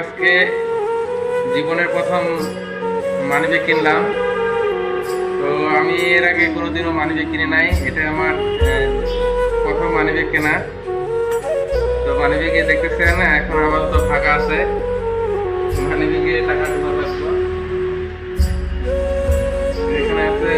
আজকে জীবনের প্রথম মানিব্যাগ কিনলাম। তো আমি এর আগে কোনোদিনও মানিব্যাগ কিনে নাই, এটা আমার প্রথম মানিব্যাগ কেনা। তো মানিব্যাগে দেখতেছেন না, এখন আমার তো ফাঁকা আছে, মানিব্যাগে টাকা ঢোকা লাগবে। এখানে আছে